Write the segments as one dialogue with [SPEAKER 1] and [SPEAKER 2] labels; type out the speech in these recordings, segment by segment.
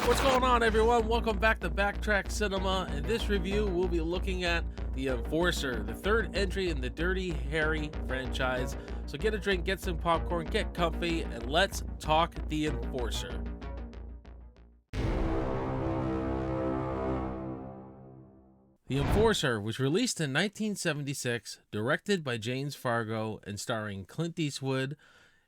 [SPEAKER 1] What's going on, everyone? Welcome back to Backtrack Cinema. In this review, we'll be looking at The Enforcer, the third entry in the Dirty Harry franchise. So get a drink, get some popcorn, get comfy, and let's talk The Enforcer. The Enforcer was released in 1976, directed by James Fargo, and starring Clint Eastwood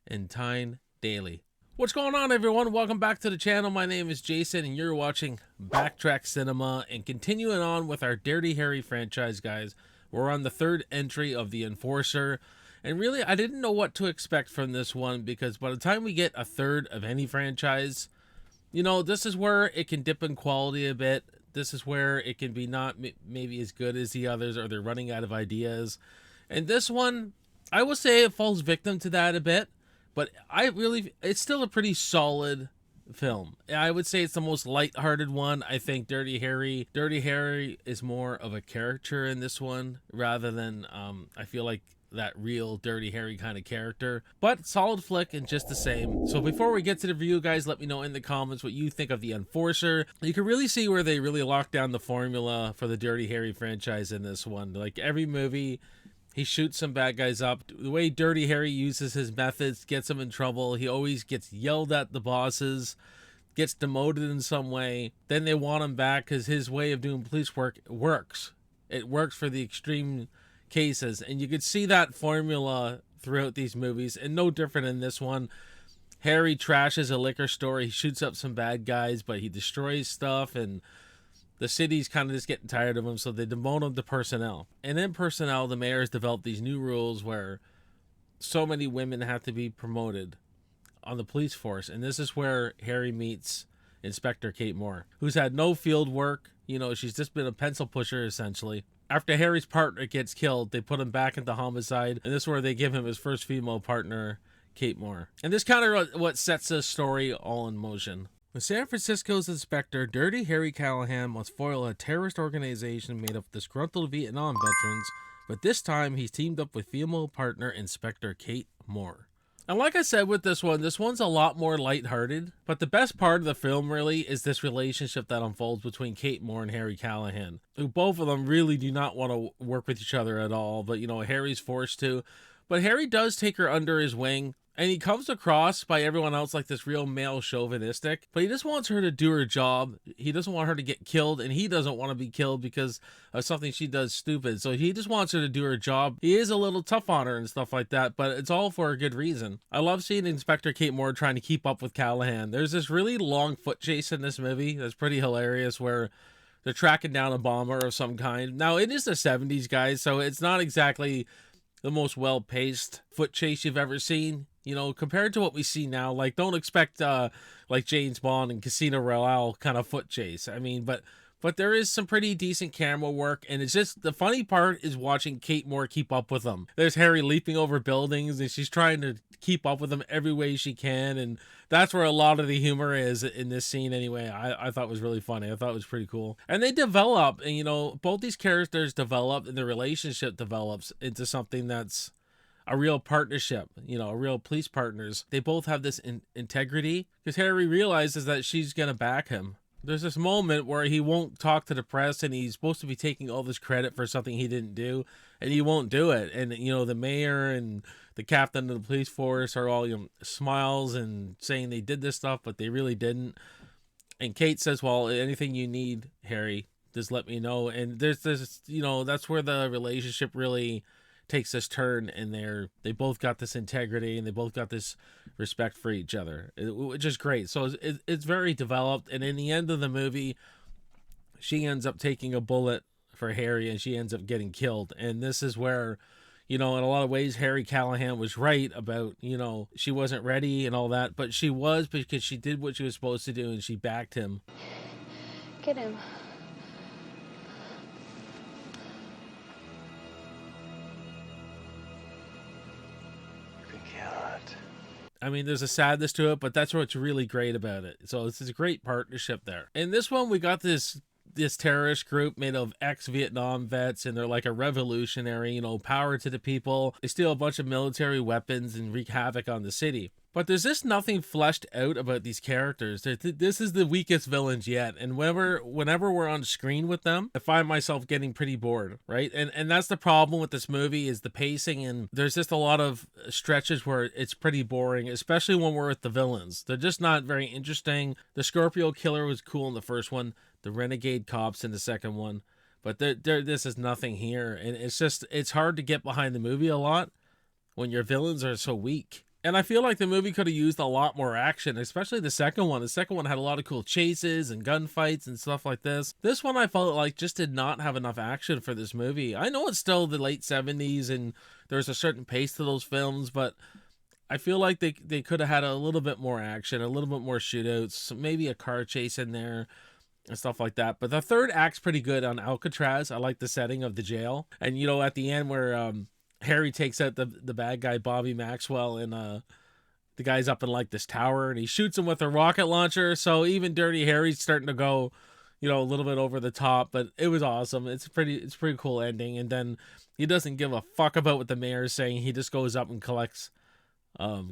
[SPEAKER 1] and Tyne Daly. What's going on, everyone? Welcome back to the channel. My name is Jason and you're watching Backtrack Cinema, and continuing on with our Dirty Harry franchise, guys. We're on the third entry of The Enforcer, and really I didn't know what to expect from this one, because by the time we get a third of any franchise, you know, this is where it can dip in quality a bit. This is where it can be not maybe as good as the others, or they're running out of ideas. And this one, I will say it falls victim to that a bit. But it's still a pretty solid film. I would say it's the most lighthearted one. I think Dirty Harry is more of a character in this one, rather than, I feel like, that real Dirty Harry kind of character. But solid flick and just the same. So before we get to the review, guys, let me know in the comments what you think of The Enforcer. You can really see where they really locked down the formula for the Dirty Harry franchise in this one. Like, every movie, he shoots some bad guys up. The way Dirty Harry uses his methods gets him in trouble. He always gets yelled at the bosses, gets demoted in some way. Then they want him back because his way of doing police work works. It works for the extreme cases. And you could see that formula throughout these movies, and no different in this one. Harry trashes a liquor store. He shoots up some bad guys, but he destroys stuff, and the city's kind of just getting tired of him, so they demote him to personnel. And in personnel, the mayor has developed these new rules where so many women have to be promoted on the police force. And this is where Harry meets Inspector Kate Moore, who's had no field work. You know, she's just been a pencil pusher, essentially. After Harry's partner gets killed, they put him back into homicide, and this is where they give him his first female partner, Kate Moore. And this kind of what sets the story all in motion. When San Francisco's inspector, Dirty Harry Callahan, must foil a terrorist organization made up of disgruntled Vietnam veterans, but this time he's teamed up with female partner Inspector Kate Moore. And like I said with this one's a lot more lighthearted, but the best part of the film really is this relationship that unfolds between Kate Moore and Harry Callahan, who both of them really do not want to work with each other at all, but you know, Harry's forced to. But Harry does take her under his wing, and he comes across by everyone else like this real male chauvinistic, but he just wants her to do her job. He doesn't want her to get killed, and he doesn't want to be killed because of something she does stupid. So he just wants her to do her job. He is a little tough on her and stuff like that, but it's all for a good reason. I love seeing Inspector Kate Moore trying to keep up with Callahan. There's this really long foot chase in this movie that's pretty hilarious, where they're tracking down a bomber of some kind. Now, it is the 70s, guys, so it's not exactly the most well-paced foot chase you've ever seen. You know, compared to what we see now, like, don't expect like James Bond and Casino Royale kind of foot chase. I mean, but there is some pretty decent camera work, and it's just, the funny part is watching Kate Moore keep up with them. There's Harry leaping over buildings, and she's trying to keep up with him every way she can, and that's where a lot of the humor is in this scene anyway. I thought was really funny. I thought it was pretty cool. And they develop, and you know, both these characters develop, and the relationship develops into something that's a real partnership, you know, a real police partners. They both have this integrity, because Harry realizes that she's gonna back him. There's this moment where he won't talk to the press, and he's supposed to be taking all this credit for something he didn't do, and he won't do it. And you know, the mayor and the captain of the police force are all, you know, smiles and saying they did this stuff, but they really didn't. And Kate says, well, anything you need, Harry, just let me know. And there's this, you know, that's where the relationship really takes this turn, and they both got this integrity, and they both got this respect for each other, which is great. So it's very developed, and in the end of the movie, she ends up taking a bullet for Harry, and she ends up getting killed. And this is where, you know, in a lot of ways, Harry Callahan was right about, you know, she wasn't ready and all that, but she was, because she did what she was supposed to do, and she backed him.
[SPEAKER 2] Get him.
[SPEAKER 1] I mean, there's a sadness to it, but that's what's really great about it. So it's a great partnership there. In this one, we got this this terrorist group made of ex-Vietnam vets, and they're like a revolutionary, power to the people. They steal a bunch of military weapons and wreak havoc on the city. But there's just nothing fleshed out about these characters. This is the weakest villains yet, and whenever we're on screen with them, I find myself getting pretty bored, right? And that's the problem with this movie, is the pacing, and there's just a lot of stretches where it's pretty boring, especially when we're with the villains. They're just not very interesting. The Scorpio Killer was cool in the first one, the Renegade Cops in the second one, but this is nothing here, and it's hard to get behind the movie a lot when your villains are so weak. And I feel like the movie could have used a lot more action, especially the second one. The second one had a lot of cool chases and gunfights and stuff like this. This one I felt like just did not have enough action for this movie. I know it's still the late 70s and there's a certain pace to those films, but I feel like they could have had a little bit more action, a little bit more shootouts, maybe a car chase in there and stuff like that. But the third act's pretty good on Alcatraz. I like the setting of the jail. And, at the end where Harry takes out the bad guy, Bobby Maxwell, and the guy's up in like this tower, and he shoots him with a rocket launcher. So even Dirty Harry's starting to go, a little bit over the top, but it was awesome. It's a pretty cool ending. And then he doesn't give a fuck about what the mayor's saying. He just goes up and collects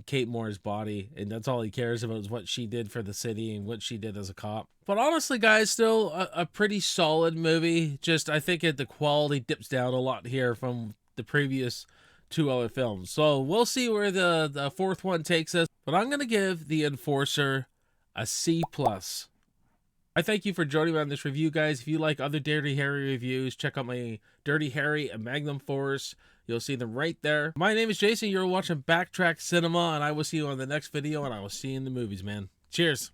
[SPEAKER 1] Kate Moore's body, and that's all he cares about, is what she did for the city and what she did as a cop. But honestly, guys, still a pretty solid movie. Just I think the quality dips down a lot here from the previous two other films. So we'll see where the fourth one takes us, but I'm going to give The Enforcer a C+. I thank you for joining me on this review, guys. If you like other Dirty Harry reviews, check out my Dirty Harry and Magnum Force. You'll see them right there. My name is Jason. You're watching Backtrack Cinema, and I will see you on the next video, and I will see you in the movies, man. Cheers.